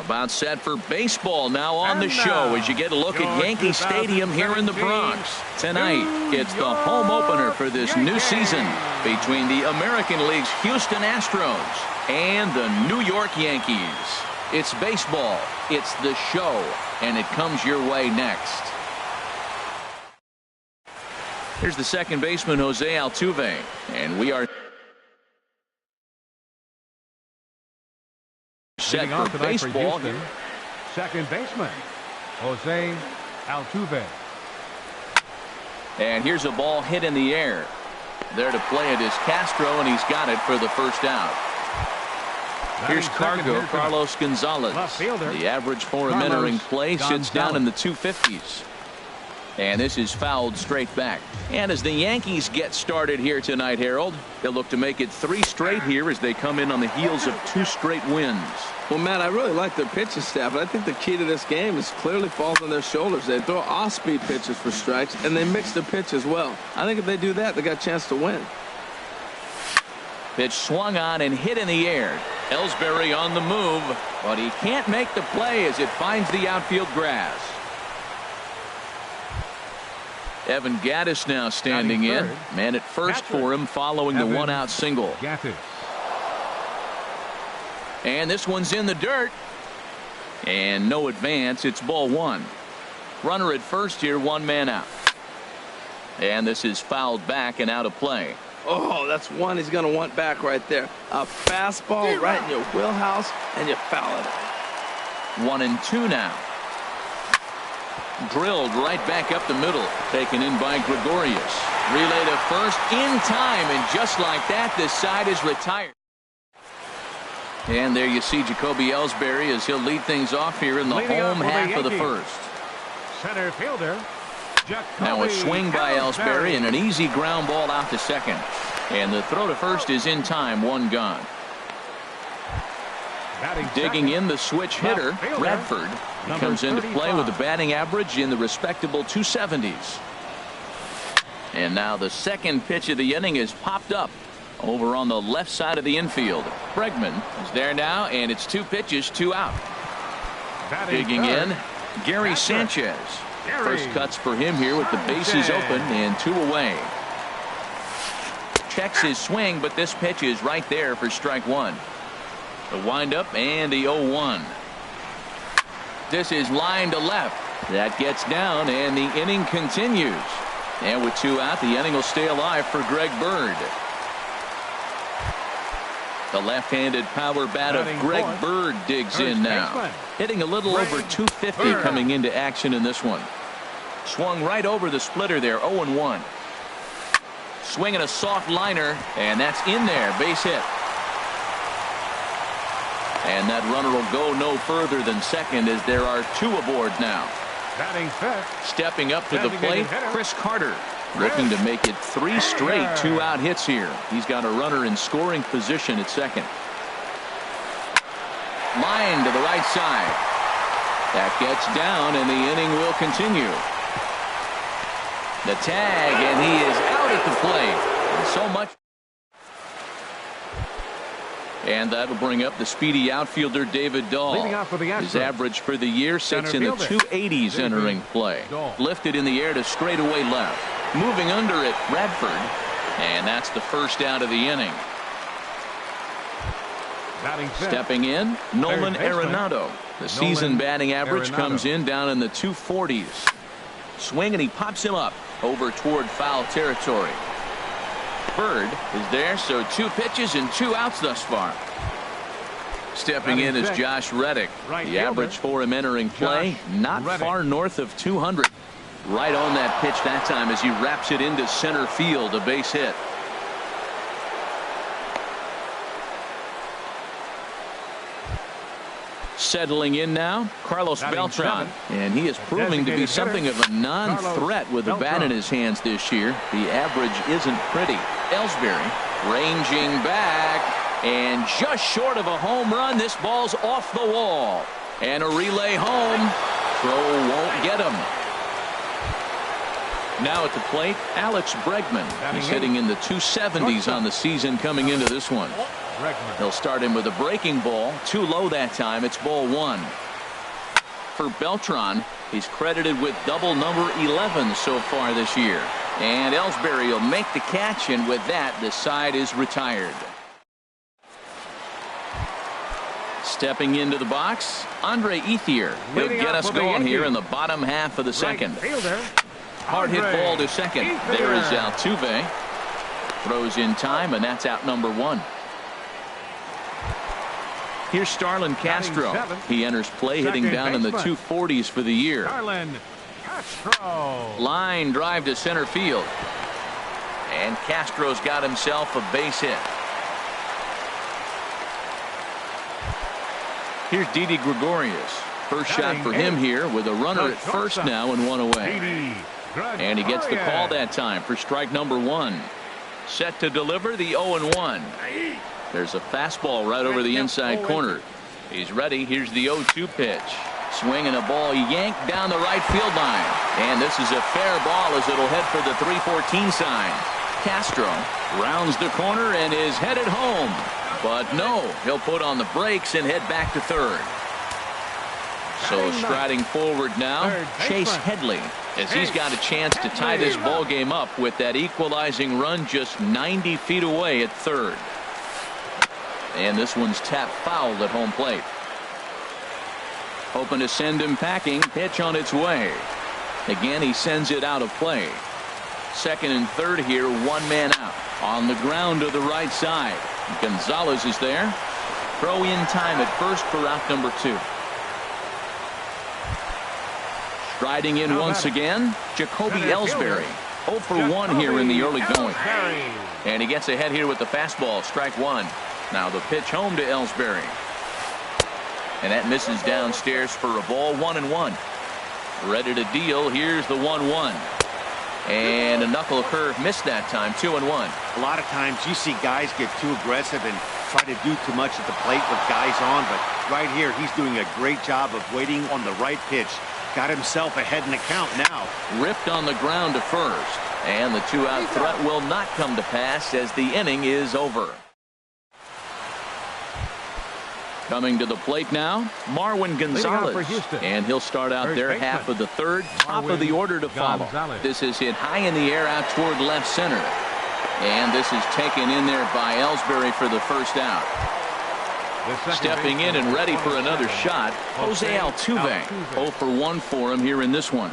About set for baseball now on the show as you get a look at Yankee Stadium here in the Bronx. Tonight, it's the home opener for this new season between the American League's Houston Astros and the New York Yankees. It's baseball, it's the show, and it comes your way next. Here's the second baseman, Jose Altuve, and we are set for baseball. Second baseman, Jose Altuve. And here's a ball hit in the air. There to play it is Castro, and he's got it for the first out. Here's Carlos Gonzalez. The average for him entering play sits down in the 250s. And this is fouled straight back. And as the Yankees get started here tonight, Harold, they'll look to make it 3 straight here as they come in on the heels of 2 straight wins. Well, Matt, I really like their pitching staff. I think the key to this game is clearly falls on their shoulders. They throw off-speed pitches for strikes, and they mix the pitch as well. I think if they do that, they got a chance to win. Pitch swung on and hit in the air. Ellsbury on the move, but he can't make the play as it finds the outfield grass. Evan Gattis now standing in. Man at first for him following the 1-out single. And this one's in the dirt. And no advance. It's ball 1. Runner at first here, 1 man out. And this is fouled back and out of play. Oh, that's one he's going to want back right there. A fastball right in your wheelhouse, and you foul it. 1-2 now. Drilled right back up the middle. Taken in by Gregorius. Relay to first in time, and just like that, this side is retired. And there you see Jacoby Ellsbury as he'll lead things off here in the home half of the first. Center fielder. Now a swing by Ellsbury and an easy ground ball out to second. And the throw to first is in time, 1 gone. Digging in the switch hitter, Bradford. He comes into play with a batting average in the respectable 270s. And now the second pitch of the inning is popped up over on the left side of the infield. Bregman is there now, and it's 2 pitches, 2 out. Digging in, Gary Sanchez. First cuts for him here with the bases open and 2 away. Checks his swing, but this pitch is right there for strike 1. The windup and the 0-1. This is line to left. That gets down, and the inning continues. And with 2 out, the inning will stay alive for Greg Bird. The left-handed power bat of Greg Bird digs in now. Hitting a little over 250 coming into action in this one. Swung right over the splitter there, 0-1. Swinging a soft liner, and that's in there, base hit. And that runner will go no further than second as there are 2 aboard now. Stepping up to the plate, Chris Carter. Looking to make it 3 straight 2-out hits here. He's got a runner in scoring position at second. Line to the right side. That gets down, and the inning will continue. The tag, and he is out at the plate. And so much. And that'll bring up the speedy outfielder David Dahl. His average for the year sits in the 280s entering play. Lifted in the air to straightaway left. Moving under it, Bradford. And that's the first out of the inning. Stepping in, Nolan Arenado. The season batting average comes in down in the 240s. Swing, and he pops him up over toward foul territory. Bird is there, so 2 pitches and 2 outs thus far. Stepping in is Josh Reddick. The average for him entering play, not far north of 200. Right on that pitch that time as he wraps it into center field, a base hit. Settling in now, Carlos Beltran, and he is proving to be something of a non-threat with the bat in his hands this year. The average isn't pretty. Ellsbury ranging back, and just short of a home run. This ball's off the wall, and a relay home. Throw won't get him. Now at the plate, Alex Bregman. He's hitting in the 270s on the season coming into this one. He'll start him with a breaking ball. Too low that time. It's ball one. For Beltran, he's credited with double number 11 so far this year. And Ellsbury will make the catch, and with that, the side is retired. Stepping into the box, Andre Ethier. He'll get us going here in the bottom half of the second. Hard hit ball to second. There is Altuve. Throws in time, and that's out number one. Here's Starlin Castro. He enters play hitting down in the 240s for the year. Line drive to center field. And Castro's got himself a base hit. Here's Didi Gregorius. First shot for him here with a runner at first now and one away. And he gets the call that time for strike number one. Set to deliver the 0-1. There's a fastball right over the inside corner. He's ready. Here's the 0-2 pitch. Swinging a ball yanked down the right field line. And this is a fair ball as it'll head for the 314 sign. Castro rounds the corner and is headed home. But no, he'll put on the brakes and head back to third. So striding forward now, Chase Headley, as he's got a chance to tie this ball game up with that equalizing run just 90 feet away at third. And this one's tapped foul at home plate. Hoping to send him packing. Pitch on its way. Again, he sends it out of play. Second and third here, one man out. On the ground to the right side. Gonzalez is there. Throw in time at first for out number two. Striding in once again, Jacoby Ellsbury. 0 for 1 here in the early going. And he gets ahead here with the fastball. Strike one. Now the pitch home to Ellsbury. And that misses downstairs for a ball. 1-1. Ready to deal. Here's the 1-1. And a knuckle curve missed that time. 2-1. A lot of times you see guys get too aggressive and try to do too much at the plate with guys on. But right here, he's doing a great job of waiting on the right pitch. Got himself ahead in the count now. Ripped on the ground to first. And the two-out threat will not come to pass as the inning is over. Coming to the plate now, Marwin Gonzalez. And he'll start out their half of the third, top of the order to follow. This is hit high in the air out toward left center. And this is taken in there by Ellsbury for the first out. Stepping in and ready for another shot, Jose Altuve. 0 for 1 for him here in this one.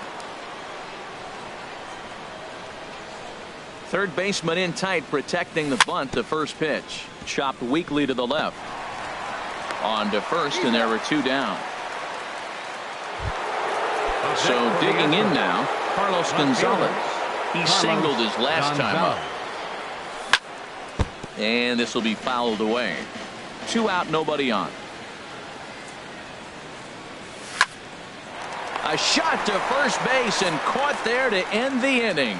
Third baseman in tight, protecting the bunt. The first pitch chopped weakly to the left. On to first, and there were two down. So digging in now, Carlos Gonzalez. He singled his last time up. And this will be fouled away. 2 out, nobody on. A shot to first base and caught there to end the inning.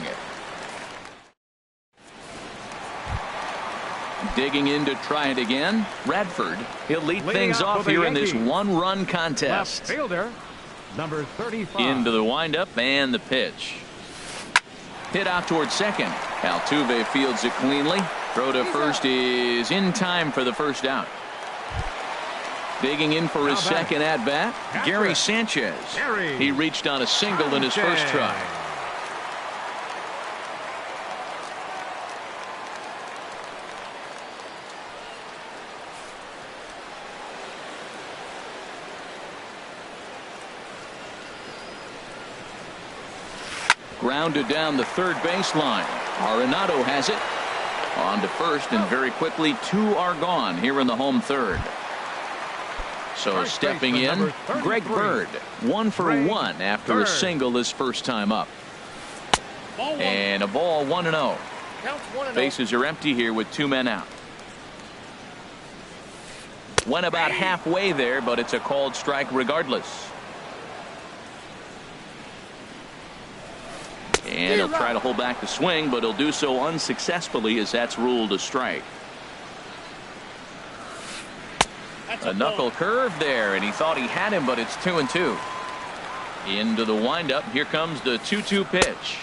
Digging in to try it again, Radford. He'll lead things off here in this one-run contest. Left fielder, number 35. Into the windup and the pitch. Hit out towards second. Altuve fields it cleanly. Throw to first is in time for the first out. Digging in for his second at-bat, Gary Sanchez. He reached on a single in his first try. Grounded down the third baseline. Arenado has it. On to first, and very quickly 2 are gone here in the home third. So stepping in, Greg Bird. 1 for 1 after a single his first time up. And a ball 1-0. Bases are empty here with 2 men out. Went about halfway there, but it's a called strike regardless. And he'll try to hold back the swing, but he'll do so unsuccessfully as that's ruled a strike. A knuckle curve there, and he thought he had him, but it's 2-2. Into the windup. Here comes the 2-2 pitch.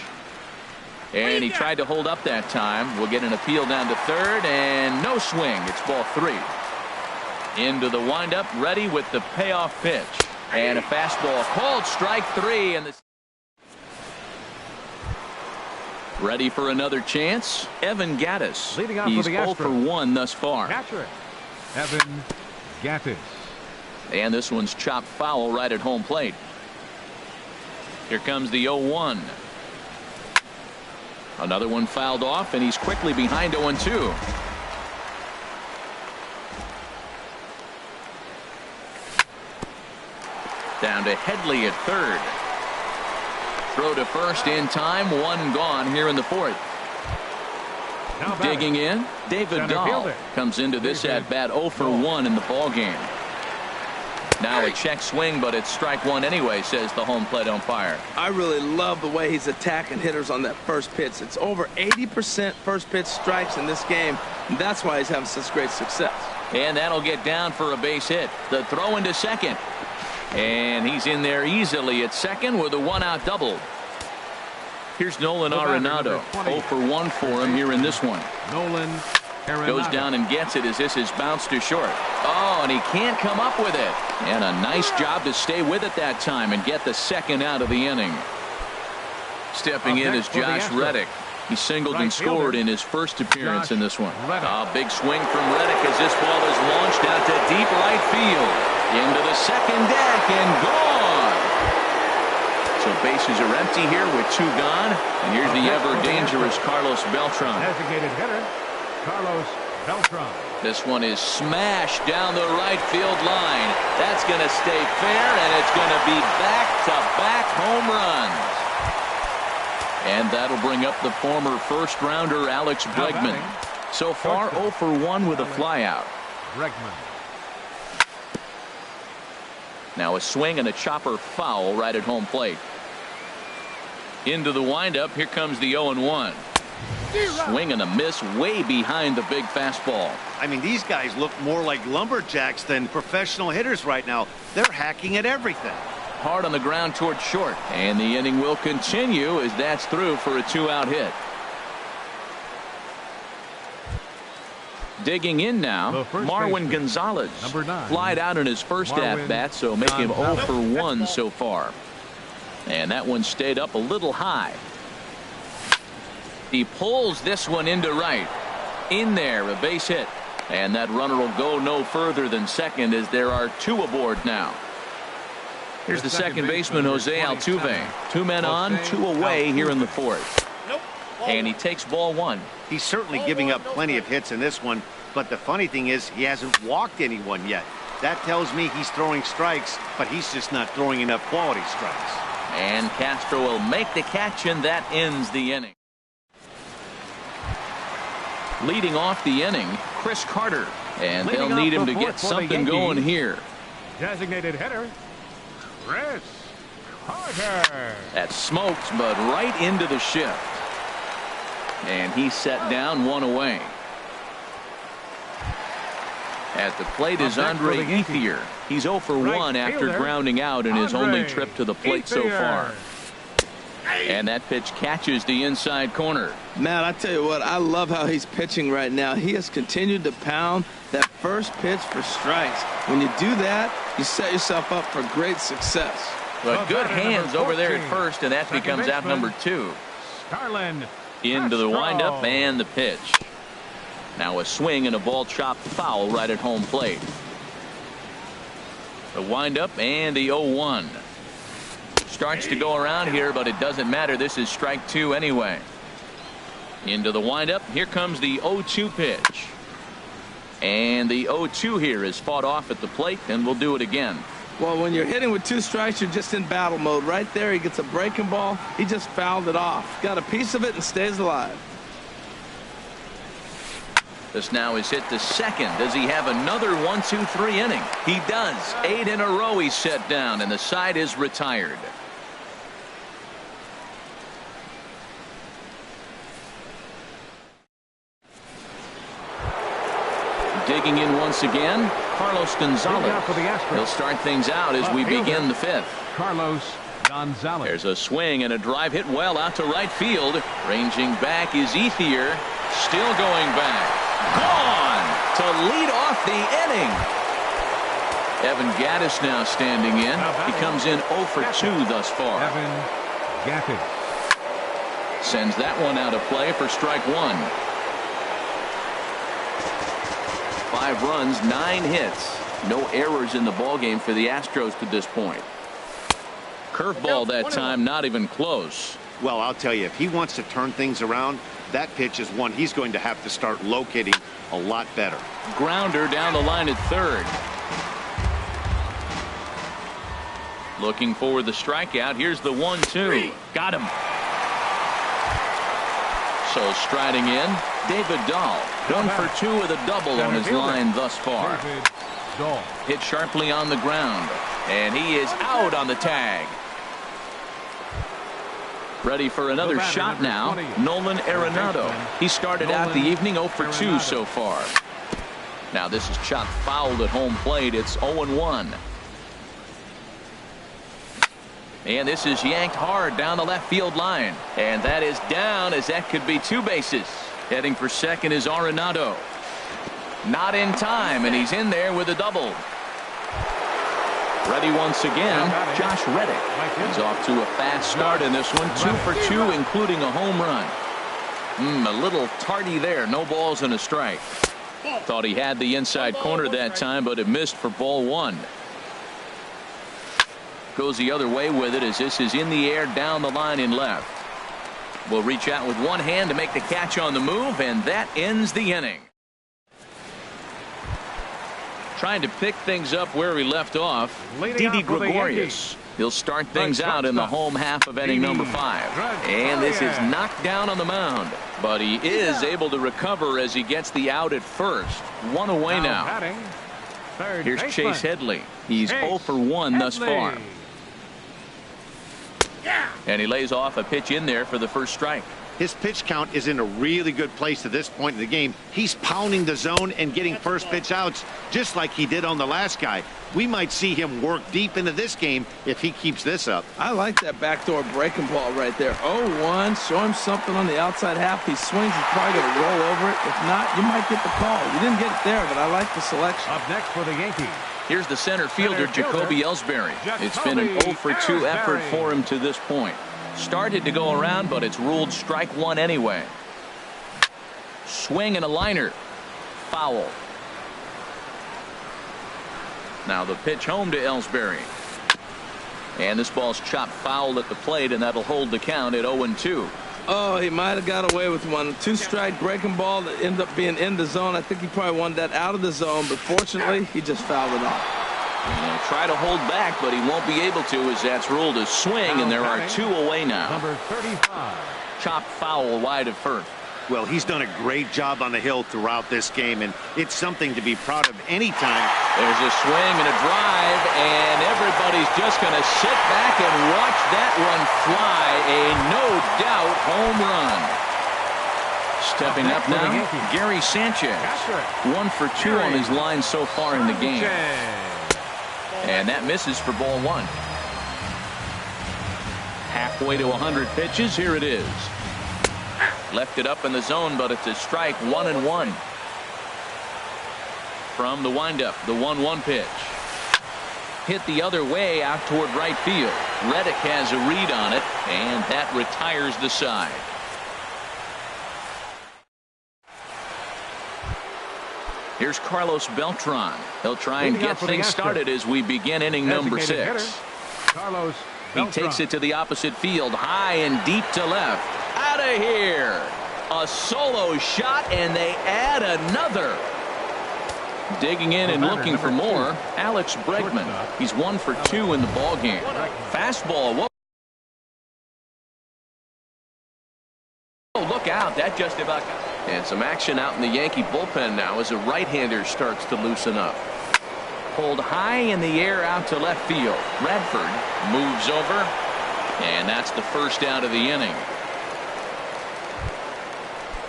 And he tried to hold up that time. We'll get an appeal down to third, and no swing. It's ball 3. Into the windup, ready with the payoff pitch. And a fastball called strike 3. And ready for another chance. Evan Gattis. Leading off He's for the 0 for 1 thus far. Catcher, Evan Gattis. And this one's chopped foul right at home plate. Here comes the 0-1. Another one fouled off, and he's quickly behind 0-2. Down to Headley at third. Throw to first in time. 1 gone here in the 4th. Digging in, David Dahl comes into this at bat 0 for 1 in the ball game. Now a check swing, but it's strike 1 anyway, says the home plate umpire. I really love the way he's attacking hitters on that first pitch. It's over 80% first pitch strikes in this game, and that's why he's having such great success. And that'll get down for a base hit. The throw into second. And he's in there easily at second with a 1-out double. Here's Nolan Arenado. 0 for 1 for him here in this one. Nolan Arenado goes down and gets it as this is bounced to short. Oh, and he can't come up with it. And a nice job to stay with it that time and get the second out of the inning. Stepping in is Josh Reddick. He singled and scored in his first appearance in this one. A big swing from Reddick as this ball is launched out to deep right field. Into the second deck and gone. So bases are empty here with 2 gone. And here's the ever dangerous Carlos Beltran. Designated hitter, Carlos Beltran. This one is smashed down the right field line. That's going to stay fair, and it's going to be back-to-back home runs. And that'll bring up the former first-rounder Alex Bregman. So far, 0 for 1 with a flyout. Bregman. Now a swing and a chopper foul right at home plate. Into the windup. Here comes the 0-1. Swing and a miss way behind the big fastball. I mean, these guys look more like lumberjacks than professional hitters right now. They're hacking at everything. Hard on the ground toward short. And the inning will continue as that's through for a 2-out hit. Digging in now, Marwin Gonzalez. Number 9. Flied out in his first at-bat, so make him 0 for 1 so far. And that one stayed up a little high. He pulls this one into right. In there, a base hit. And that runner will go no further than second as there are 2 aboard now. Here's the second baseman, Jose Altuve. 2 men on, 2 away here in the 4th. And he takes ball 1. He's certainly giving up plenty of hits in this one, but the funny thing is he hasn't walked anyone yet. That tells me he's throwing strikes, but he's just not throwing enough quality strikes. And Castro will make the catch, and that ends the inning. Leading off the inning, Chris Carter. And they'll need him to get something going here. Designated hitter, Chris Carter. That smoked, but right into the shift. And he's set down 1 away. At the plate is Andre Ethier. He's 0 for 1 after grounding out in his only trip to the plate so far. And that pitch catches the inside corner. Matt, I tell you what, I love how he's pitching right now. He has continued to pound that first pitch for strikes. When you do that, you set yourself up for great success. But good hands over there at first, and that becomes out number 2. Starlin Into the windup and the pitch. Now a swing and a ball chopped foul right at home plate. The windup and the 0-1. Starts to go around here, but it doesn't matter. This is strike 2 anyway. Into the windup. Here comes the 0-2 pitch. And the 0-2 here is fought off at the plate, and we'll do it again. Well, when you're hitting with 2 strikes, you're just in battle mode. Right there, he gets a breaking ball. He just fouled it off. Got a piece of it and stays alive. This now is hit to second. Does he have another 1-2-3 inning? He does. 8 in a row he's set down, and the side is retired. Digging in once again, Carlos Gonzalez. He'll start things out as we begin the 5th. Carlos Gonzalez. There's a swing and a drive hit well out to right field. Ranging back is Ethier. Still going back. Gone to lead off the inning. Evan Gattis now standing in. He comes in 0 for 2 thus far. Evan Gattis. Sends that one out of play for strike 1. 5 runs, 9 hits. No errors in the ballgame for the Astros to this point. Curveball that time, not even close. Well, I'll tell you, if he wants to turn things around, that pitch is one he's going to have to start locating a lot better. Grounder down the line at third. Looking for the strikeout. Here's the 1-2. Got him. So striding in, David Dahl. 1 for 2 with a double on his line thus far. Hit sharply on the ground. And he is out on the tag. Ready for another shot now. Nolan Arenado. He started out the evening 0 for 2 so far. Now this is chopped foul at home plate. It's 0-1. And this is yanked hard down the left field line. And that is down, as that could be 2 bases. Heading for second is Arenado. Not in time, and he's in there with a double. Ready once again, Josh Reddick. He's off to a fast start in this one. 2 for 2, including a home run. A little tardy there. No balls and a strike. Thought he had the inside corner that time, but it missed for ball 1. Goes the other way with it as this is in the air down the line in left. Will reach out with one hand to make the catch on the move, and that ends the inning. Trying to pick things up where we left off. Didi Gregorius. He'll start things out in the home half of inning number 5. And this is knocked down on the mound. But he is able to recover as he gets the out at first. 1 away now. Here's Chase Headley. He's 0 for 1 thus far. And he lays off a pitch in there for the first strike. His pitch count is in a really good place at this point in the game. He's pounding the zone and getting first pitch outs just like he did on the last guy. We might see him work deep into this game if he keeps this up. I like that backdoor breaking ball right there. 0-1. Show him something on the outside half. He swings, he's probably going to roll over it. If not, you might get the call. You didn't get it there, but I like the selection. Up next for the Yankees. Here's the center fielder, Jacoby Ellsbury. It's been an 0 for 2 effort for him to this point. Started to go around, but it's ruled strike 1 anyway. Swing and a liner. Foul. Now the pitch home to Ellsbury. And this ball's chopped foul at the plate, and that'll hold the count at 0-2. Oh, he might have got away with one. 2-strike breaking ball that ended up being in the zone. I think he probably wanted that out of the zone, but fortunately, he just fouled it off. He'll try to hold back, but he won't be able to, as that's ruled a swing, and there are 2 away now. Number 35. Chopped foul wide of first. Well, he's done a great job on the hill throughout this game, and it's something to be proud of anytime. There's a swing and a drive, and everybody's just going to sit back and watch that one fly. A no-doubt home run. Stepping up now, Gary Sanchez. 1 for 2 on his line so far in the game. And that misses for ball 1. Halfway to 100 pitches. Here it is. Left it up in the zone, but it's a strike. 1-1. From the windup, the 1-1 pitch. Hit the other way out toward right field. Reddick has a read on it, and that retires the side. Here's Carlos Beltran. He'll try and get things started as we begin inning number 6. He takes it to the opposite field, high and deep to left. Out of here. A solo shot, and they add another. Digging in and looking for more, Alex Bregman. He's 1 for 2 in the ballgame. Fastball. Whoa. Oh, look out. That just about got. And some action out in the Yankee bullpen now as a right-hander starts to loosen up. Pulled high in the air out to left field. Radford moves over, and that's the first out of the inning.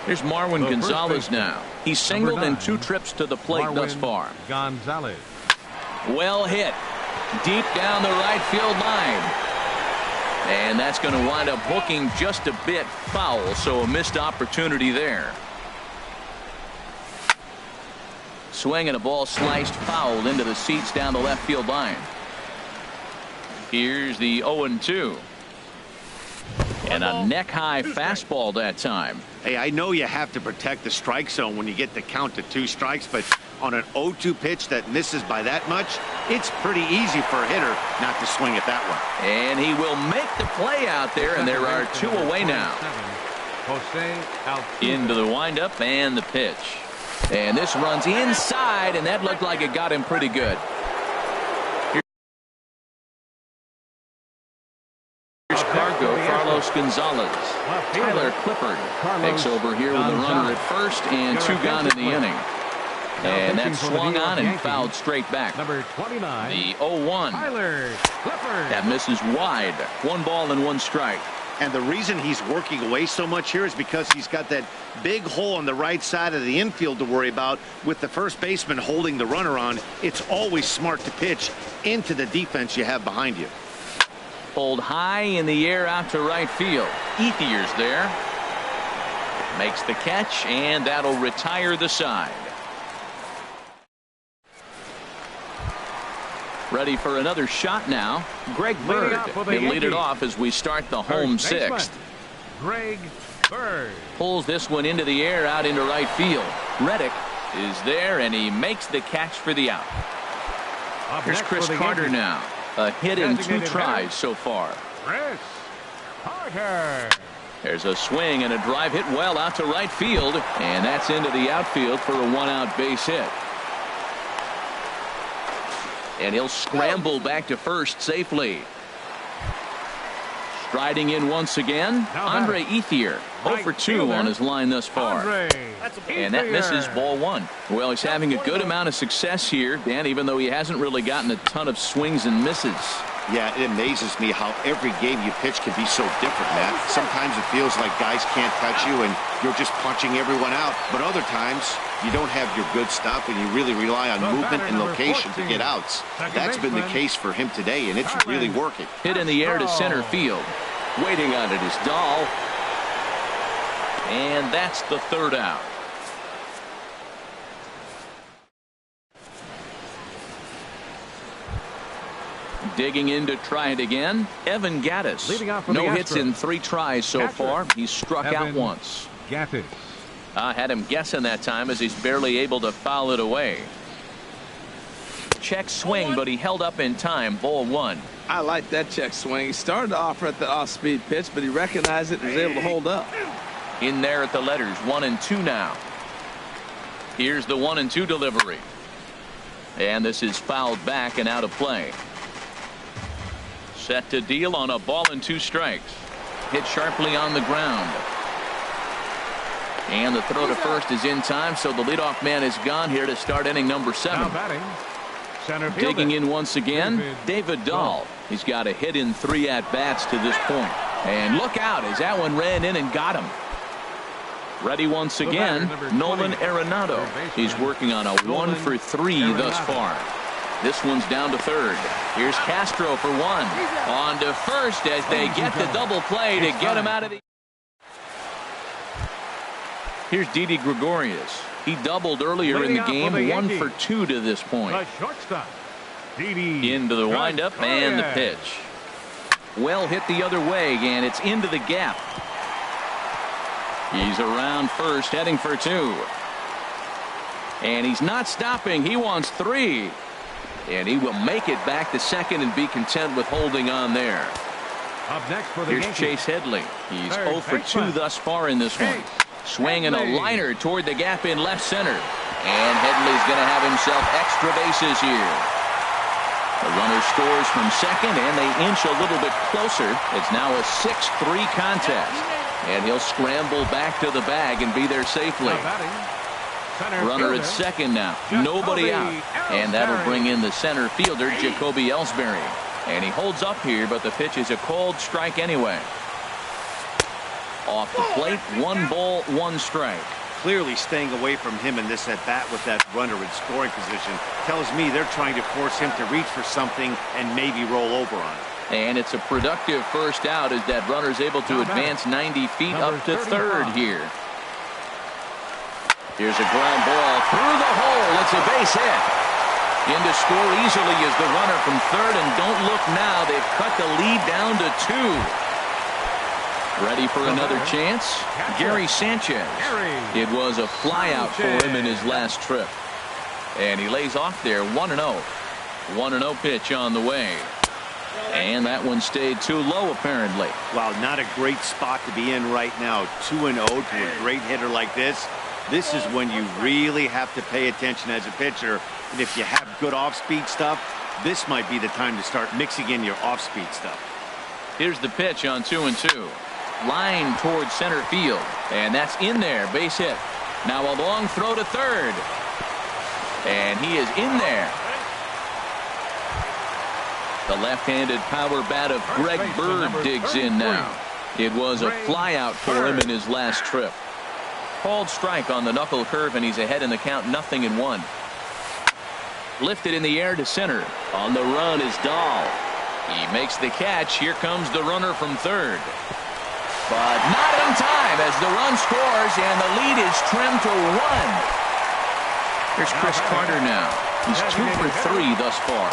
Here's Marwin Gonzalez now. He's singled in 2 trips to the plate thus far. Gonzalez. Well hit. Deep down the right field line. And that's going to wind up hooking just a bit foul, so a missed opportunity there. Swing and a ball sliced foul into the seats down the left field line. Here's the 0-2. And a neck-high fastball that time. Hey, I know you have to protect the strike zone when you get the count to 2 strikes, but on an 0-2 pitch that misses by that much, it's pretty easy for a hitter not to swing at that one. And he will make the play out there, and there are 2 away now. Into the windup and the pitch. And this runs inside, and that looked like it got him pretty good. Here's Carlos Gonzalez. Tyler Clippard takes over here with a runner at first and 2 gone in the inning. And that swung on and fouled straight back. Number 29. The 0-1. Tyler Clippard. That misses wide. 1 ball and 1 strike. And the reason he's working away so much here is because he's got that big hole on the right side of the infield to worry about with the first baseman holding the runner on. It's always smart to pitch into the defense you have behind you. Pulled high in the air out to right field. Ethier's there. Makes the catch, and that'll retire the side. Ready for another shot now. Greg Bird. He'll lead it off as we start the home 6th. Greg Bird pulls this one into the air out into right field. Reddick is there, and he makes the catch for the out. Here's Chris Carter now. A hit in 2 tries so far. Chris Carter. There's a swing and a drive hit well out to right field, and that's into the outfield for a 1-out base hit. And he'll scramble back to first safely. Striding in once again, Andre Ethier. 0 for 2 on his line thus far. And that misses ball 1. Well, he's having a good amount of success here, Dan, even though he hasn't really gotten a ton of swings and misses. Yeah, it amazes me how every game you pitch can be so different, Matt. Sometimes it feels like guys can't touch you and you're just punching everyone out. But other times, you don't have your good stuff and you really rely on movement and location to get outs. That's been the case for him today, and it's really working. Hit in the air to center field. Waiting on it is Dahl. And that's the 3rd out. Digging in to try it again. Evan Gattis. No hits in 3 tries so far. He's struck out once. Gattis. Had him guessing that time as he's barely able to foul it away. Check swing, but he held up in time. Ball 1. I like that check swing. He started off at the off-speed pitch, but he recognized it and was able to hold up. In there at the letters, 1-2 now. Here's the 1-2 delivery. And this is fouled back and out of play. Set to deal on a ball and 2 strikes. Hit sharply on the ground. And the throw to first is in time, so the leadoff man is gone here to start inning number 7. Digging in once again, David Dahl. He's got a hit in 3 at-bats to this point. And look out as that one ran in and got him. Ready once again, Nolan Arenado. He's working on a 1 for 3 thus far. This one's down to 3rd. Here's Castro for 1. On to first as they get the double play to get him out of the... Here's Didi Gregorius. He doubled earlier in the game, 1 for 2 to this point. Into the windup and the pitch. Well hit the other way, and it's into the gap. He's around first, heading for 2. And he's not stopping. He wants 3. And he will make it back to second and be content with holding on there. Up next for the Here's Chase Headley. He's 0 for 2 thus far in this one. Swinging a liner toward the gap in left center. And Headley's going to have himself extra bases here. The runner scores from second, and they inch a little bit closer. It's now a 6-3 contest. And he'll scramble back to the bag and be there safely. Runner at second now. Nobody out. And that'll bring in the center fielder, Jacoby Ellsbury. And he holds up here, but the pitch is a cold strike anyway. Off the plate, 1 ball, 1 strike. Clearly staying away from him in this at-bat with that runner in scoring position tells me they're trying to force him to reach for something and maybe roll over on it. And it's a productive first out as that runner's able to advance 90 feet up to third here. Here's a ground ball through the hole. It's a base hit. In to score easily is the runner from third, and don't look now. They've cut the lead down to 2. Ready for another chance? Gary Sanchez. It was a flyout for him in his last trip. And he lays off there 1-0. 1-0 pitch on the way. And that one stayed too low, apparently. Wow, not a great spot to be in right now. 2-0 to a great hitter like this. This is when you really have to pay attention as a pitcher. And if you have good off-speed stuff, this might be the time to start mixing in your off-speed stuff. Here's the pitch on 2-2. Line towards center field. And that's in there. Base hit. Now a long throw to third. And he is in there. The left-handed power bat of Greg Bird digs in now. It was a flyout for him in his last trip. Called strike on the knuckle curve, and he's ahead in the count, 0-1. Lifted in the air to center. On the run is Dahl. He makes the catch. Here comes the runner from third. But not in time as the run scores, and the lead is trimmed to 1. Here's Chris Carter now. He's 2 for 3 thus far.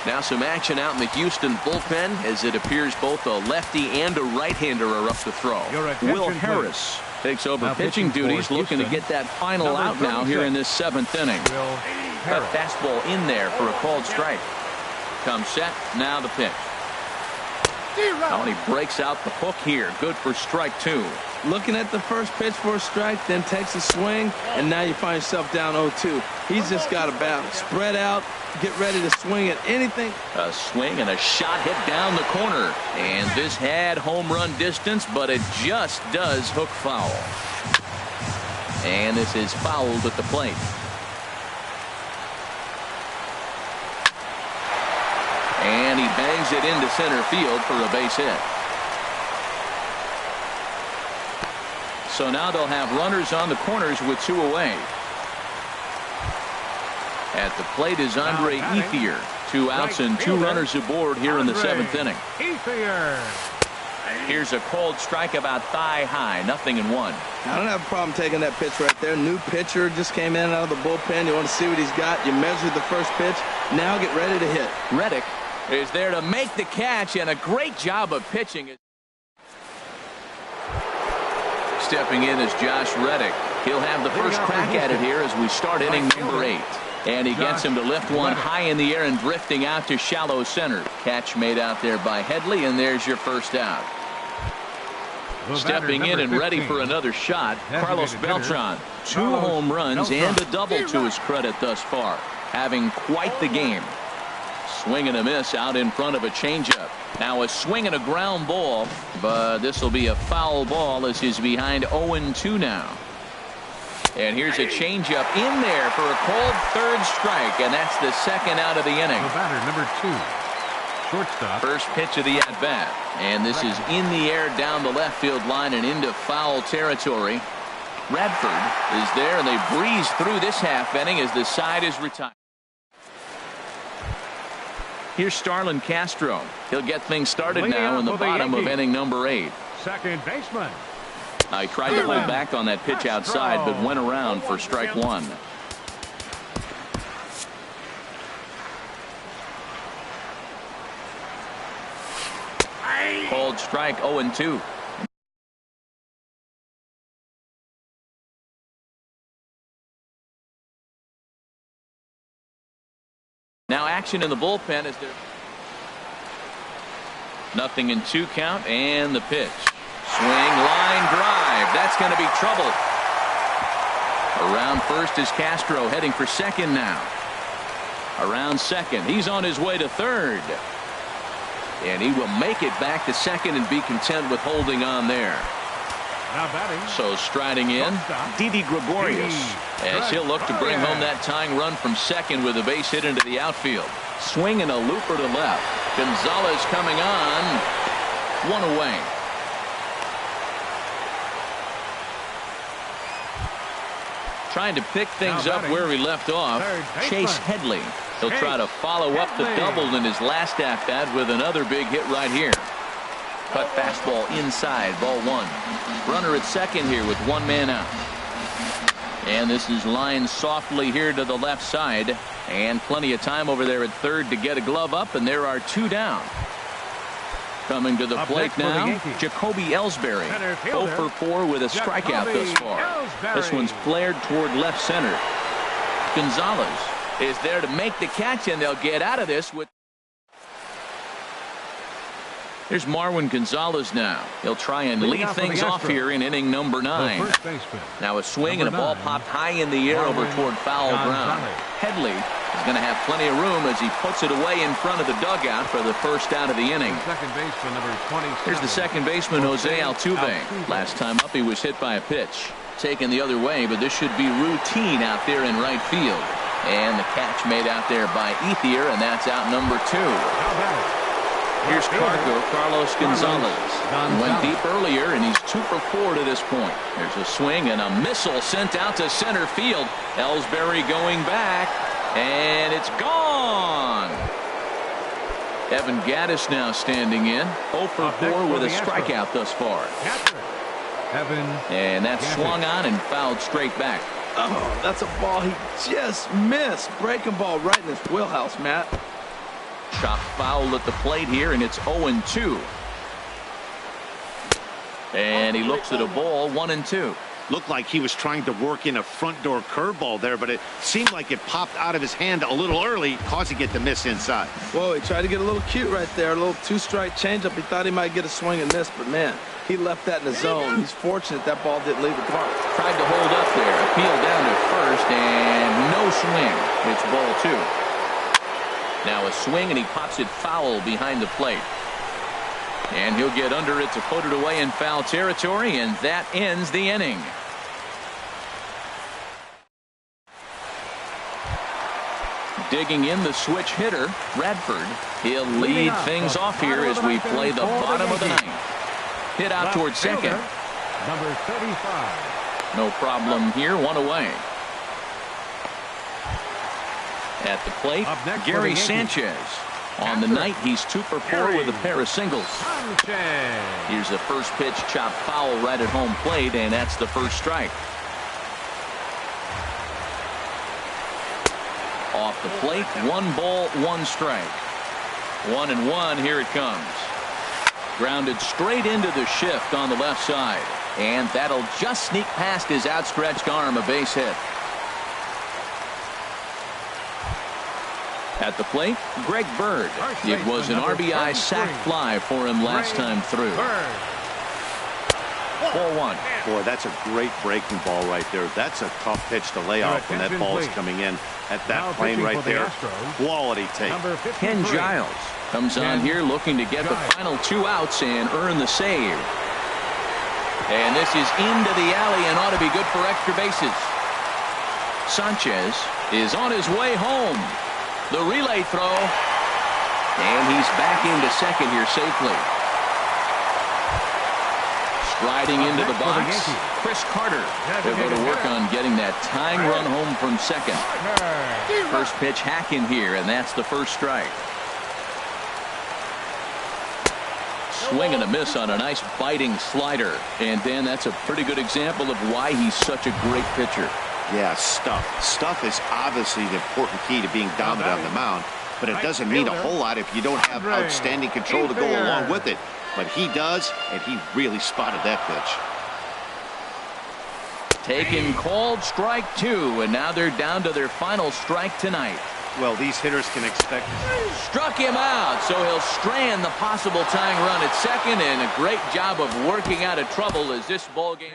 Now some action out in the Houston bullpen as it appears both a lefty and a right-hander are up to throw. Will Harris takes over pitching duties, looking to get that final out now here in this 7th inning. A fastball in there for a called strike. Comes set, now the pitch. Oh, and he breaks out the hook here. Good for strike 2. Looking at the first pitch for a strike, then takes a swing, and now you find yourself down 0-2. He's just got to battle. Spread out, get ready to swing at anything. A swing and a shot hit down the corner. And this had home run distance, but it just does hook foul. And this is fouled at the plate. And he bangs it into center field for a base hit. So now they'll have runners on the corners with 2 away. At the plate is Andre Ethier. 2 outs and 2 runners aboard here in the 7th inning. Here's a called strike about thigh high. 0-1. I don't have a problem taking that pitch right there. New pitcher just came in out of the bullpen. You want to see what he's got. You measured the first pitch. Now get ready to hit. Reddick is there to make the catch, and a great job of pitching. Stepping in is Josh Reddick. He'll have the first crack at it here as we start inning number 8. And he gets him to lift one high in the air and drifting out to shallow center. Catch made out there by Headley, and there's your first out. Stepping in and ready for another shot, Carlos Beltran. 2 home runs and a double to his credit thus far. Having quite the game. Swing and a miss out in front of a changeup. Now a swing and a ground ball, but this will be a foul ball as he's behind 0-2 now. And here's a changeup in there for a called third strike, and that's the second out of the inning. The batter, number 2, shortstop. First pitch of the at-bat, and this is in the air down the left field line and into foul territory. Radford is there, and they breeze through this half inning as the side is retired. Here's Starlin Castro. He'll get things started now in the bottom of inning number 8. Second baseman. Now he tried to hold back on that pitch outside, but went around for strike 1. Called strike 0-2. Now action in the bullpen is there. 0-2 count, and the pitch. Swing, line drive. That's going to be trouble. Around first is Castro, heading for second now. Around second, he's on his way to third. And he will make it back to second and be content with holding on there. Now batting. So striding in, Didi Gregorius, as he'll look to bring home that tying run from second with a base hit into the outfield. Swing and a looper to left. Gonzalez coming on. 1 away. Trying to pick things up where he left off. Chase Headley. He'll try to follow up the double in his last at-bat with another big hit right here. Cut fastball inside, ball one. Runner at second here with one man out. And this is lined softly here to the left side. And plenty of time over there at third to get a glove up, and there are two down. Coming to the plate now, Jacoby Ellsbury. 0 for 4 with a strikeout thus far. This one's flared toward left center. Gonzalez is there to make the catch, and they'll get out of this with. Here's Marwin Gonzalez now. He'll try and lead things off here in inning number 9. Now a swing and a ball popped high in the air over toward foul ground. Headley is going to have plenty of room as he puts it away in front of the dugout for the first out of the inning. Here's the second baseman, Jose Altuve. Last time up, he was hit by a pitch. Taken the other way, but this should be routine out there in right field. And the catch made out there by Ethier, and that's out number 2. Here's Carlos Gonzalez. Went deep earlier, and he's 2 for 4 to this point. There's a swing and a missile sent out to center field. Ellsbury going back, and it's gone. Evan Gattis now standing in. 0 for 4 with a strikeout thus far. And that's swung on and fouled straight back. Oh, that's a ball he just missed. Breaking ball right in his wheelhouse, Matt. Chop foul at the plate here, and it's 0-2. And he looks at a ball, 1-2. Looked like he was trying to work in a front door curveball there, but it seemed like it popped out of his hand a little early, causing it to miss inside. Whoa, he tried to get a little cute right there. A little two-strike changeup. He thought he might get a swing and miss, but man, he left that in the zone. He's fortunate that ball didn't leave the park. Tried to hold up there, appeal down to first, and no swing. It's ball 2. Now a swing, and he pops it foul behind the plate. And he'll get under it to put it away in foul territory, and that ends the inning. Digging in the switch hitter, Radford. He'll lead things off here as we play the bottom of the ninth. Hit out towards second. Number 35. No problem here, one away. At the plate, Gary Sanchez. On the night, he's 2 for 4 with a pair of singles. Here's the first pitch, chopped foul right at home plate, and that's the first strike. Off the plate, 1 ball, 1 strike. 1-1, here it comes. Grounded straight into the shift on the left side, and that'll just sneak past his outstretched arm, a base hit. At the plate, Greg Bird. It was an RBI sac fly for him last time through. Ball 1. Boy, that's a great breaking ball right there. That's a tough pitch to lay off when that ball is coming in at that plane right there. Quality take. Ken Giles comes on here looking to get the final 2 outs and earn the save. And this is into the alley and ought to be good for extra bases. Sanchez is on his way home. The relay throw, and he's back into second here safely. Striding into the box, Chris Carter. They'll go to work on getting that tying run home from second. First pitch hack in here, and that's the first strike. Swing and a miss on a nice biting slider. And Dan, that's a pretty good example of why he's such a great pitcher. Yeah, stuff. Stuff is obviously the important key to being dominant on the mound, but it doesn't mean a whole lot if you don't have outstanding control to go along with it. But he does, and he really spotted that pitch. Taken, called, strike 2, and now they're down to their final strike tonight. Well, these hitters can expect. Struck him out, so he'll strand the possible tying run at second, and a great job of working out of trouble as this ball game.